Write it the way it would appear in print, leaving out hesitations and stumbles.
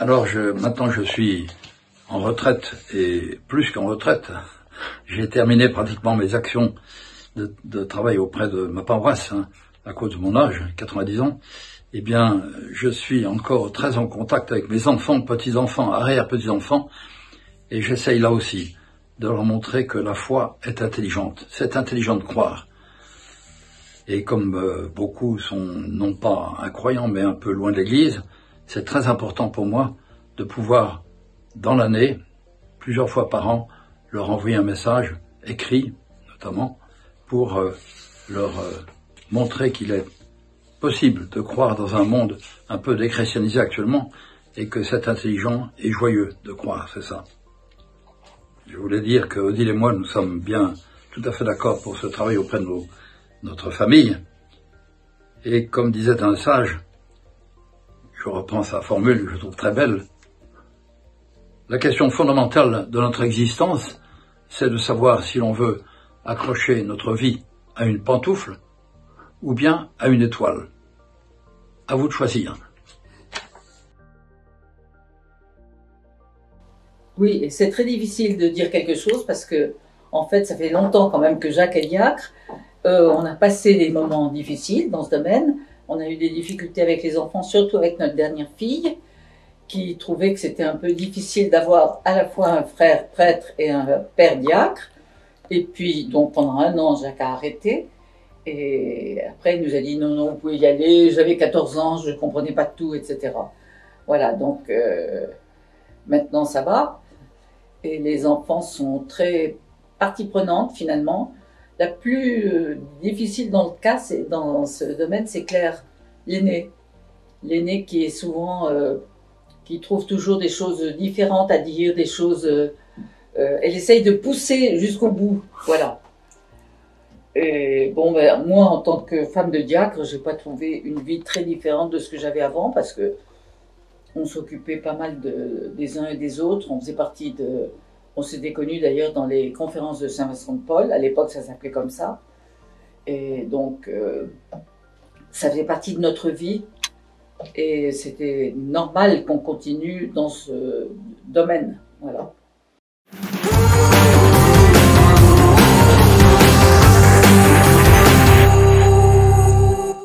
Alors maintenant je suis en retraite et plus qu'en retraite. J'ai terminé pratiquement mes actions de travail auprès de ma paroisse, à cause de mon âge, 90 ans. Eh bien, je suis encore très en contact avec mes enfants, petits-enfants, arrière-petits-enfants, et j'essaye là aussi de leur montrer que la foi est intelligente. C'est intelligent de croire. Et comme beaucoup sont non pas incroyants, mais un peu loin de l'Église, c'est très important pour moi de pouvoir, dans l'année, plusieurs fois par an, leur envoyer un message écrit, notamment, pour leur montrer qu'il est possible de croire dans un monde un peu déchristianisé actuellement, et que c'est intelligent et joyeux de croire, c'est ça. Je voulais dire que Odile et moi, nous sommes bien tout à fait d'accord pour ce travail auprès de notre famille. Et comme disait un sage, je reprends sa formule que je trouve très belle, la question fondamentale de notre existence, c'est de savoir si l'on veut accrocher notre vie à une pantoufle ou bien à une étoile. À vous de choisir. Oui, et c'est très difficile de dire quelque chose parce que, en fait, ça fait longtemps quand même que Jacques est diacre. On a passé des moments difficiles dans ce domaine. On a eu des difficultés avec les enfants, surtout avec notre dernière fille, qui trouvait que c'était un peu difficile d'avoir à la fois un frère prêtre et un père diacre. Et puis, donc, pendant un an, Jacques a arrêté. Et après, il nous a dit non, non, vous pouvez y aller. J'avais 14 ans, je ne comprenais pas tout, etc. Voilà, donc maintenant ça va. Et les enfants sont très partie prenante finalement. La plus difficile dans le cas, dans ce domaine, c'est Claire, l'aînée. L'aînée qui est souvent, qui trouve toujours des choses différentes à dire, des choses. Elle essaye de pousser jusqu'au bout, voilà. Et bon, ben, moi, en tant que femme de diacre, j'ai pas trouvé une vie très différente de ce que j'avais avant, parce que on s'occupait pas mal des uns et des autres. On faisait partie de. On s'était connus d'ailleurs dans les conférences de Saint-Vincent-de-Paul. À l'époque, ça s'appelait comme ça. Et donc, ça faisait partie de notre vie. Et c'était normal qu'on continue dans ce domaine. Voilà.